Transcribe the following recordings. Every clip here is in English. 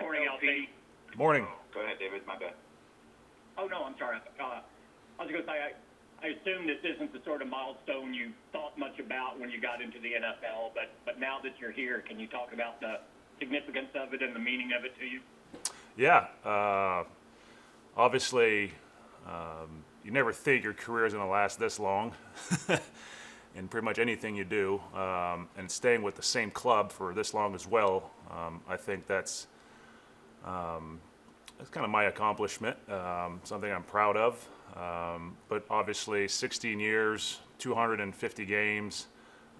Morning, LP. Morning. Go ahead, David. My bad. Oh, no, I'm sorry. I was going to say, I assume this isn't the sort of milestone you thought much about when you got into the NFL, but now that you're here, can you talk about the significance of it and the meaning of it to you? Yeah. Obviously, you never think your career is going to last this long in pretty much anything you do. And staying with the same club for this long as well, I think that's kind of my accomplishment, something I'm proud of. But obviously, 16 years, 250 games,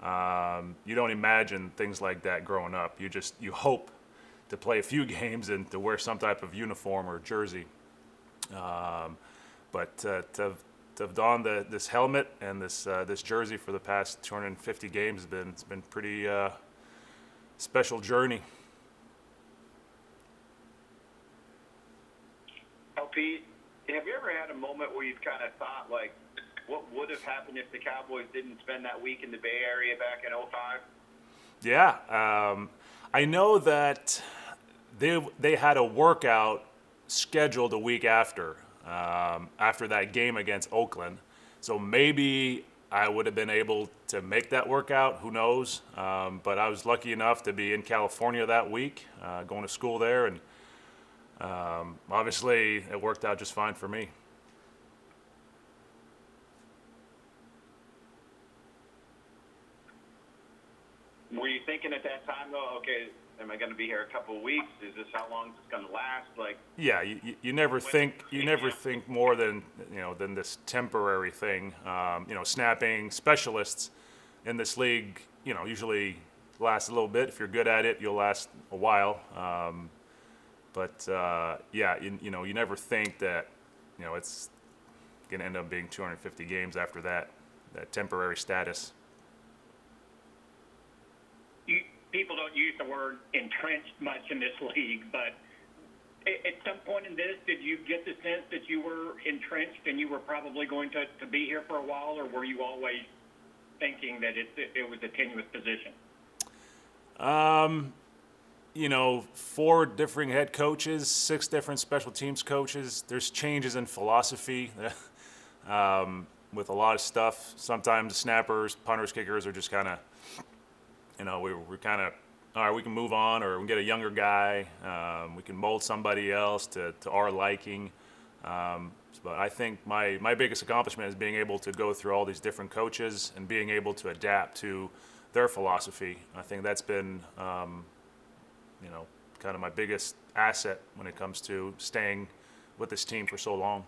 you don't imagine things like that growing up. You hope to play a few games and to wear some type of uniform or jersey. But to have donned this helmet and this jersey for the past 250 games it's been pretty special journey. LP, have you ever had a moment where you've kind of thought, like, what would have happened if the Cowboys didn't spend that week in the Bay Area back in '05? Yeah, I know that they had a workout scheduled a week after that game against Oakland. So maybe I would have been able to make that workout. Who knows? But I was lucky enough to be in California that week, going to school there, and obviously it worked out just fine for me. Were you thinking at that time, though, okay, am I going to be here a couple of weeks? Is this how long it's going to last? Like, yeah, you never think more than this temporary thing. Snapping specialists in this league, usually last a little bit. If you're good at it, you'll last a while. But you never think that it's going to end up being 250 games after that temporary status. People don't use the word entrenched much in this league, but at some point in this, did you get the sense that you were entrenched and you were probably going to be here for a while, or were you always thinking that it was a tenuous position? 4 different head coaches, 6 different special teams coaches. There's changes in philosophy with a lot of stuff. Sometimes snappers, punters, kickers are just kind of, we're kind of, all right, we can move on, or we can get a younger guy. We can mold somebody else to our liking. But I think my biggest accomplishment is being able to go through all these different coaches and being able to adapt to their philosophy. I think that's been kind of my biggest asset when it comes to staying with this team for so long.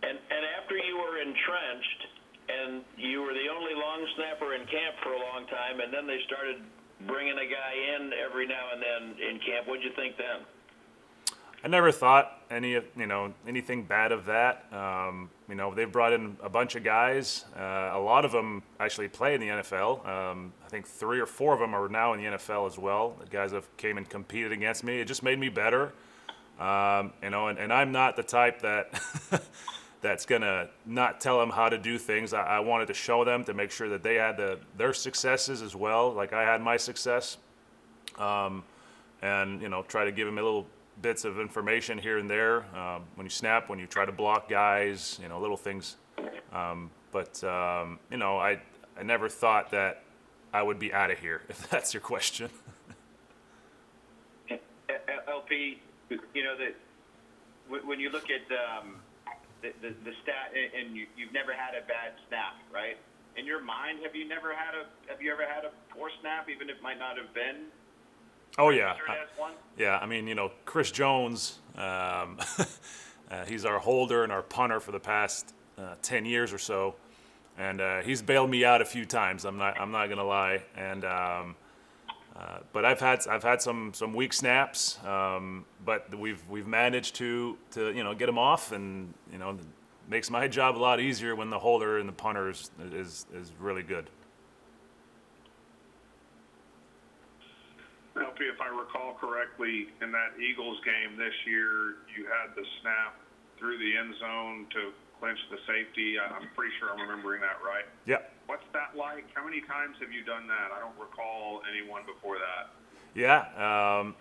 And after you were entrenched, and you were the only long snapper in camp for a long time, and then they started bringing a guy in every now and then in camp, what'd you think then? I never thought anything bad of that. They've brought in a bunch of guys. A lot of them actually play in the NFL. I think 3 or 4 of them are now in the NFL as well. The guys have came and competed against me. It just made me better. And I'm not the type that that's gonna not tell them how to do things. I wanted to show them, to make sure that they had their successes as well, like I had my success. And try to give them a little bits of information here and there when you snap, when you try to block guys, little things. But I never thought that I would be out of here, if that's your question. LP, that when you look at the stat, and you've never had a bad snap, right? In your mind, have you ever had a poor snap, even if it might not have been? Oh yeah, I mean, Chris Jones, he's our holder and our punter for the past 10 years or so, and he's bailed me out a few times. I'm not gonna lie, and but I've had some weak snaps, but we've managed to get them off, and it makes my job a lot easier when the holder and the punter is really good. LP, if I recall correctly, in that Eagles game this year, you had the snap through the end zone to clinch the safety. I'm pretty sure I'm remembering that right. Yeah. What's that like? How many times have you done that? I don't recall anyone before that. Yeah, I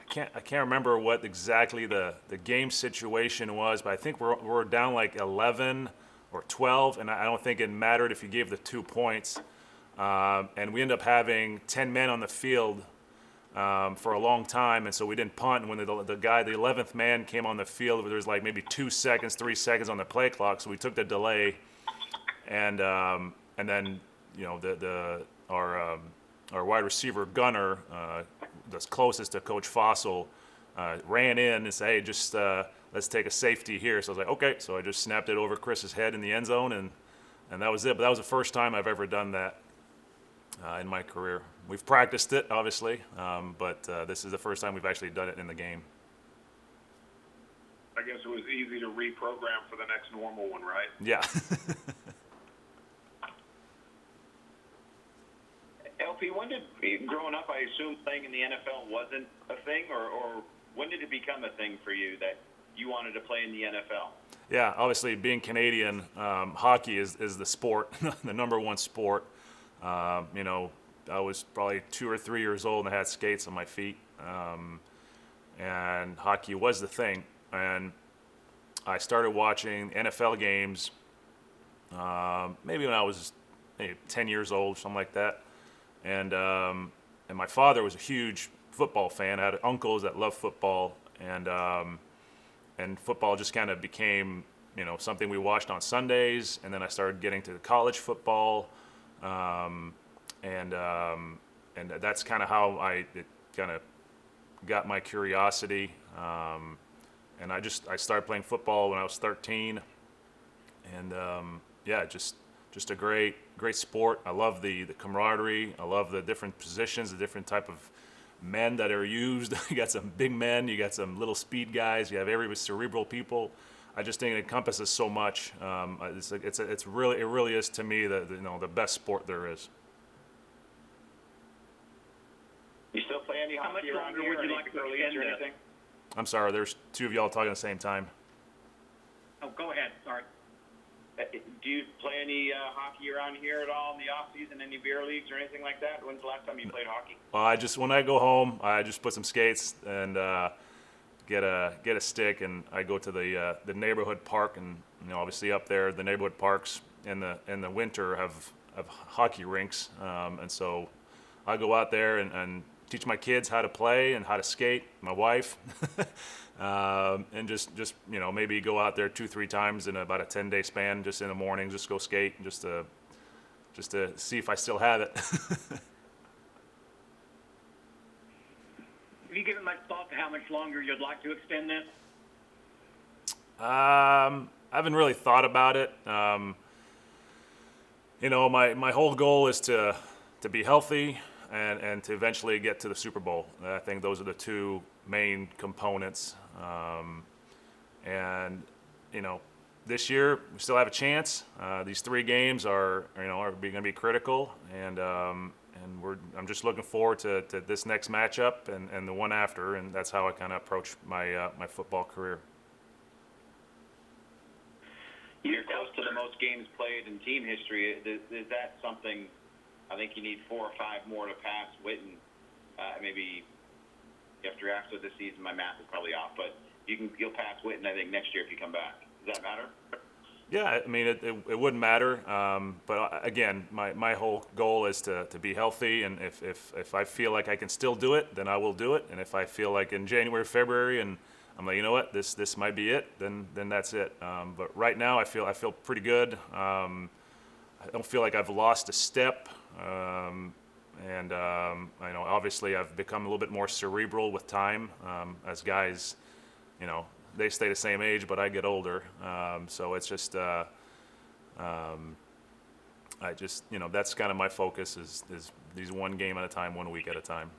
can't remember what exactly the game situation was, but I think we're down like 11 or 12, and I don't think it mattered if you gave the 2 points. And we ended up having 10 men on the field for a long time, and so we didn't punt. And when the 11th man came on the field, there was like maybe 2 seconds, 3 seconds on the play clock, so we took the delay, and then our wide receiver Gunner, that's closest to Coach Fossil, ran in and said, "Hey, just let's take a safety here." So I was like, "Okay." So I just snapped it over Chris's head in the end zone, and that was it. But that was the first time I've ever done that in my career. We've practiced it, obviously, but this is the first time we've actually done it in the game. I guess it was easy to reprogram for the next normal one, right? Yeah. LP, growing up, I assume playing in the NFL wasn't a thing, or when did it become a thing for you that you wanted to play in the NFL? Yeah, obviously being Canadian, hockey is the sport, the number one sport. I was probably 2 or 3 years old and I had skates on my feet, and hockey was the thing. And I started watching NFL games maybe when I was 10 years old, something like that. And my father was a huge football fan. I had uncles that loved football, and football just kind of became something we watched on Sundays. And then I started getting to the college football, and that's kind of how it kind of got my curiosity. And I started playing football when I was 13, and just a great sport. I love the camaraderie. I love the different positions, the different type of men that are used. You got some big men, you got some little speed guys, you have every cerebral people. I just think it encompasses so much. It really is to me the best sport there is. You still play any How much hockey around longer here? would you Any like to pro leagues extend or this? anything? I'm sorry, there's two of y'all talking at the same time. Oh, go ahead. Sorry. Do you play any hockey around here at all in the off season? Any beer leagues or anything like that? When's the last time you played hockey? When I go home, I just put some skates and get a stick, and I go to the neighborhood park, and obviously up there the neighborhood parks in the winter have hockey rinks, and so I go out there and teach my kids how to play and how to skate. My wife. And just maybe go out there 2-3 times in about a 10-day span, just in the morning, just go skate, just to see if I still have it. Have you given much thought to how much longer you'd like to extend this? I haven't really thought about it. My whole goal is to be healthy and to eventually get to the Super Bowl. I think those are the two main components. This year we still have a chance. These 3 games are going to be critical, and I'm just looking forward to this next matchup and the one after, and that's how I kind of approach my football career. You're close to the most games played in team history. Is that something? I think you need 4 or 5 more to pass Witten. Maybe after this season, my math is probably off, but you'll pass Witten, I think, next year if you come back. Does that matter? Yeah, I mean, it wouldn't matter. But again, my whole goal is to be healthy, and if I feel like I can still do it, then I will do it. And if I feel like in January, February, and I'm like, you know what, this might be it, then that's it. But right now, I feel pretty good. I don't feel like I've lost a step. Obviously I've become a little bit more cerebral with time, as guys, they stay the same age, but I get older. So it's just, that's kind of my focus is these one game at a time, 1 week at a time.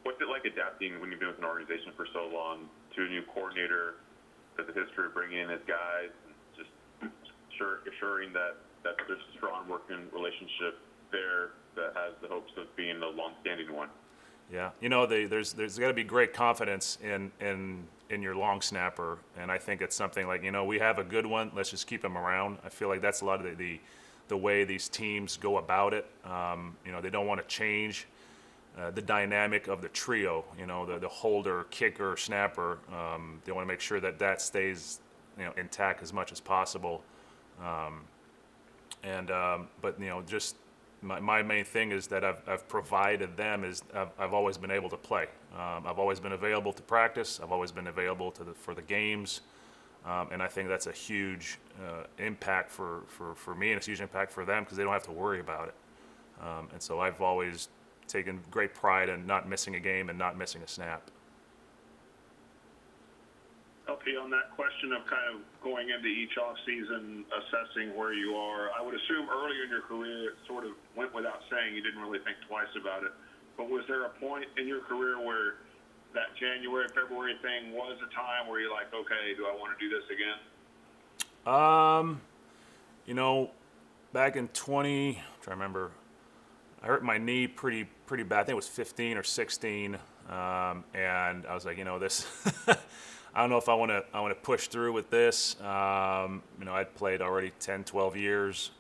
What's it like adapting when you've been with an organization for so long to a new coordinator, has a history of bringing in his guys, and just assuring that there's a strong working relationship there that has the hopes of being a long-standing one? Yeah, there's got to be great confidence in your long snapper, and I think it's something like we have a good one. Let's just keep him around. I feel like that's a lot of the way these teams go about it. They don't want to change the dynamic of the trio, the holder, kicker, snapper. They want to make sure that stays, intact as much as possible. But just my main thing is that I've provided them is I've always been able to play. I've always been available to practice. I've always been available for the games. And I think that's a huge impact for me, and it's a huge impact for them because they don't have to worry about it. And so I've always taken great pride in not missing a game and not missing a snap. LP, on that question of kind of going into each off season, assessing where you are, I would assume earlier in your career it sort of went without saying, you didn't really think twice about it. But was there a point in your career where that January, February thing was a time where you're like, okay, do I want to do this again? Back in 20, I'm trying to remember, I hurt my knee pretty bad. I think it was 15 or 16, and I was like, this. I don't know if I want to push through with this. I'd played already 10, 12 years.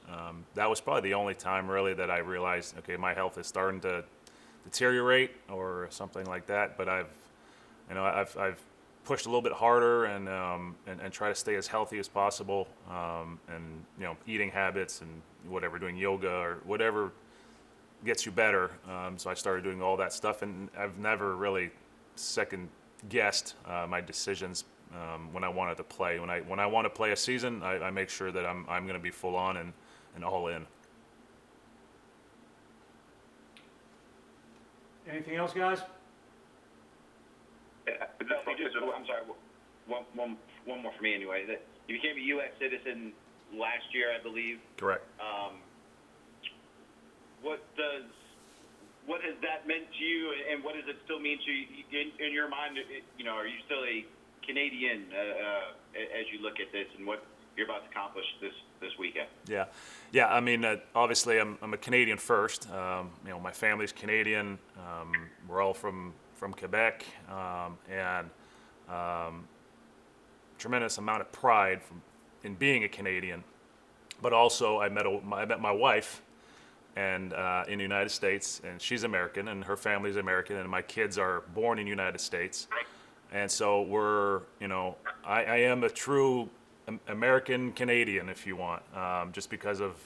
That was probably the only time really that I realized, okay, my health is starting to deteriorate or something like that. But I've pushed a little bit harder and try to stay as healthy as possible. Eating habits and whatever, doing yoga or whatever gets you better. So I started doing all that stuff, and I've never really second guessed my decisions when I wanted to play. When I want to play a season, I make sure that I'm going to be full on and all in. Anything else, guys? I'm sorry. One more for me anyway. That you became a U.S. citizen last year, I believe. Correct. What has that meant to you, and what does it still mean to you in your mind? Are you still a Canadian as you look at this and what you're about to accomplish this weekend? Yeah. I mean, obviously, I'm a Canadian first. My family's Canadian. We're all from Quebec, and tremendous amount of pride in being a Canadian. But also, I met my wife, and in the United States, and she's American, and her family's American, and my kids are born in the United States, and so I am a true American Canadian, if you want, just because of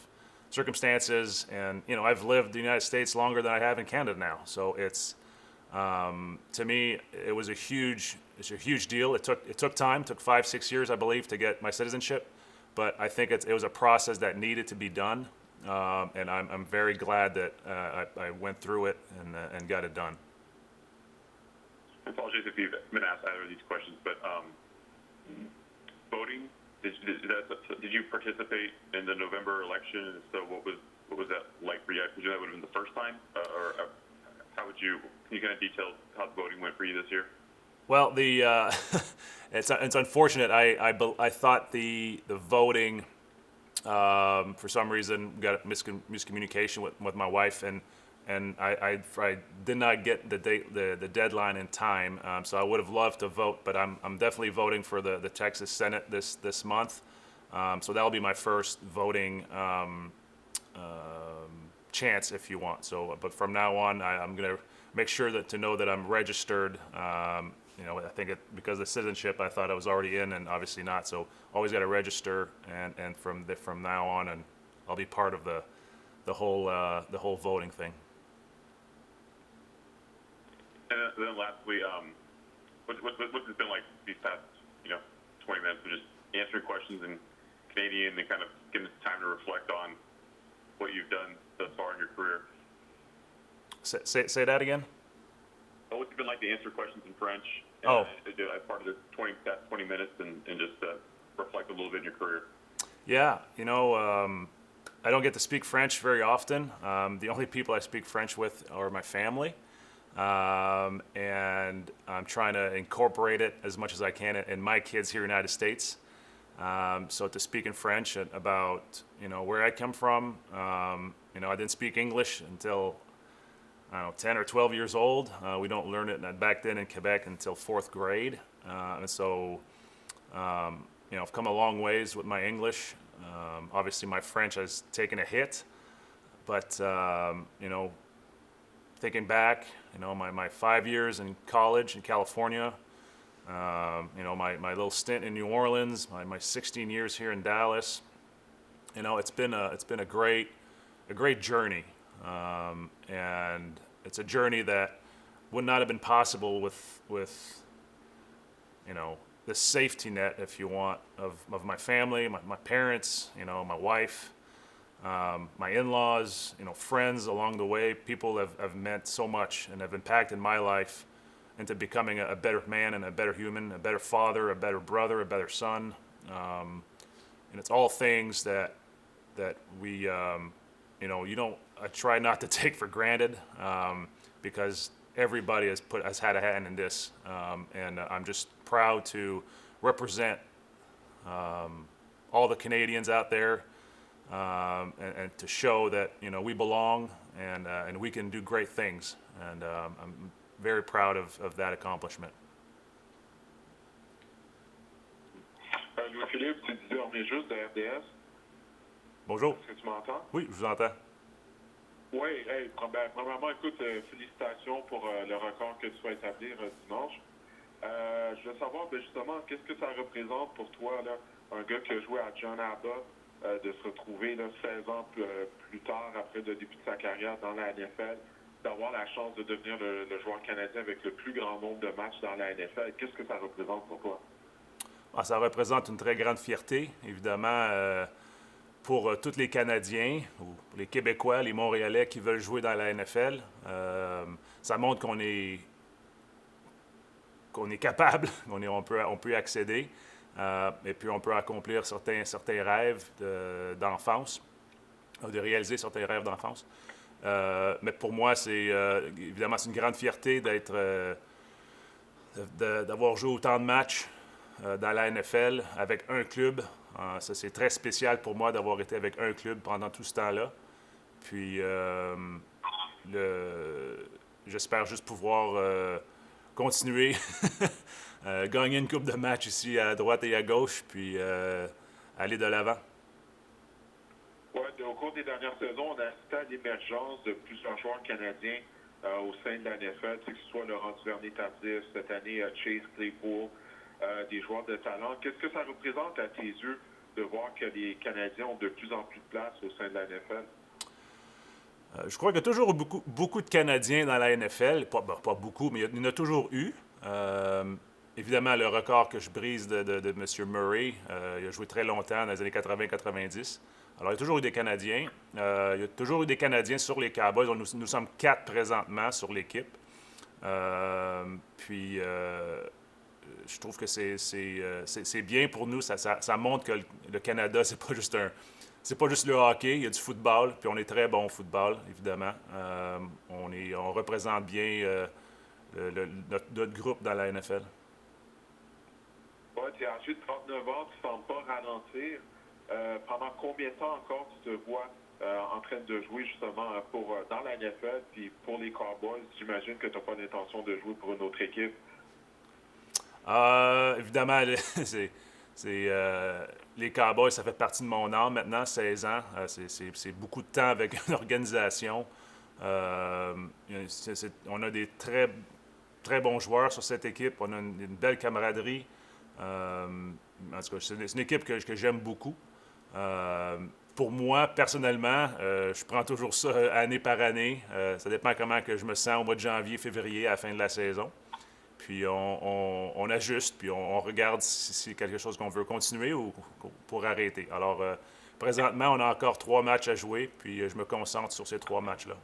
circumstances, and I've lived in the United States longer than I have in Canada now, so it's to me it was a huge deal. It took time, took 5-6 years, I believe, to get my citizenship, but I think it was a process that needed to be done. And I'm very glad that I went through it and got it done. Apologies if you've been asked either of these questions, but voting, did you participate in the November election? And so what was that like for you? I presume that would have been the first time, or can you kind of detail how the voting went for you this year? Well, it's unfortunate. I thought the voting. For some reason, got miscommunication with my wife, and I did not get the deadline in time. So I would have loved to vote, but I'm definitely voting for the Texas Senate this month. So that'll be my first voting chance, if you want. So, but from now on, I'm gonna make sure to know that I'm registered. I think because of the citizenship, I thought I was already in, and obviously not. So always got to register, and from now on, and I'll be part of the whole voting thing. And then lastly, what's it been like these past 20 minutes of just answering questions in Canadian and kind of getting time to reflect on what you've done thus far in your career? Say that again. What's it been like to answer questions in French? As part of the past 20 minutes and just reflect a little bit in your career. Yeah, I don't get to speak French very often. The only people I speak French with are my family, and I'm trying to incorporate it as much as I can in my kids here in the United States. So to speak in French about where I come from, I didn't speak English until 10 or 12 years old. We don't learn it back then in Quebec until 4th grade. And so, I've come a long ways with my English. Obviously, my French has taken a hit, but thinking back, my 5 years in college in California, my little stint in New Orleans, my 16 years here in Dallas, it's been a great journey, and it's a journey that would not have been possible with the safety net, if you want, of my family, my parents, my wife, my in-laws, friends along the way. People have meant so much and have impacted my life into becoming a better man and a better human, a better father, a better brother, a better son. And it's all things that we, I try not to take for granted, because everybody has had a hand in this, and I'm just proud to represent all the Canadians out there, and to show that we belong, and we can do great things, and I'm very proud of that accomplishment. Louis-Philippe, tu disais, on est juste de RDS. Bonjour. Est-ce que tu m'entends? Oui, je vous entends. Oui, hey, premièrement, écoute, félicitations pour le record que tu vas établir dimanche. Je veux savoir, justement, qu'est-ce que ça représente pour toi, là, un gars qui a joué à John Abbott, de se retrouver là, 16 ans plus tard, après le début de sa carrière dans la NFL, d'avoir la chance de devenir le joueur canadien avec le plus grand nombre de matchs dans la NFL. Qu'est-ce que ça représente pour toi? Ça représente une très grande fierté, évidemment, pour tous les Canadiens, ou les Québécois, les Montréalais qui veulent jouer dans la NFL. Ça montre qu'on est capable, on peut y accéder, et puis on peut accomplir certains rêves d'enfance, de réaliser certains rêves d'enfance. Mais pour moi, évidemment, c'est une grande fierté d'avoir joué autant de matchs dans la NFL avec un club. Ça, c'est très spécial pour moi d'avoir été avec un club pendant tout ce temps-là. Puis, j'espère juste pouvoir continuer, gagner une coupe de matchs ici à droite et à gauche, puis aller de l'avant. Oui, au cours des dernières saisons, on a assisté à l'émergence de plusieurs joueurs canadiens au sein de la NFL, que ce soit Laurent Duvernay-Tardif, cette année Chase Claypool, des joueurs de talent. Qu'est-ce que ça représente à tes yeux de voir que les Canadiens ont de plus en plus de place au sein de la NFL? Je crois qu'il y a toujours beaucoup de Canadiens dans la NFL. Pas beaucoup, mais il y en a toujours eu. Évidemment, le record que je brise de M. Murray, il a joué très longtemps dans les années 80-90. Alors, il y a toujours eu des Canadiens. Il y a toujours eu des Canadiens sur les Cowboys. Nous sommes 4 présentement sur l'équipe. Puis, je trouve que c'est bien pour nous. Ça montre que le Canada, c'est pas juste le hockey. Il y a du football, puis on est très bon au football, évidemment. On représente bien notre groupe dans la NFL. Oui, tu es âgé de 39 ans, tu ne sembles pas ralentir. Pendant combien de temps encore tu te vois en train de jouer justement dans la NFL, puis pour les Cowboys? J'imagine que tu n'as pas l'intention de jouer pour une autre équipe. Évidemment, les Cowboys, ça fait partie de mon âme maintenant, 16 ans. C'est beaucoup de temps avec une organisation. On a des très, très bons joueurs sur cette équipe. On a une belle camaraderie. En tout cas, c'est une équipe que j'aime beaucoup. Pour moi, personnellement, je prends toujours ça année par année. Ça dépend comment que je me sens au mois de janvier, février, à la fin de la saison. Puis on ajuste, puis on regarde si c'est quelque chose qu'on veut continuer ou pour arrêter. Alors, présentement, on a encore 3 matchs à jouer, puis je me concentre sur ces 3 matchs-là.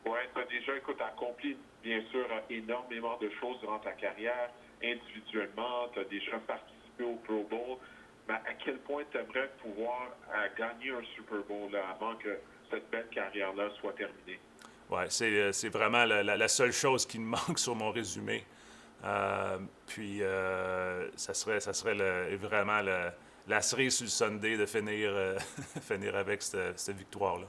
Oui, tu as déjà, accompli, bien sûr, énormément de choses durant ta carrière, individuellement. Tu as déjà participé au Pro Bowl. Mais à quel point tu aimerais pouvoir gagner un Super Bowl là, avant que cette belle carrière-là soit terminée? Oui, c'est vraiment la seule chose qui me manque sur mon résumé. Puis, ça serait vraiment la cerise sur le sundae de finir avec cette victoire-là.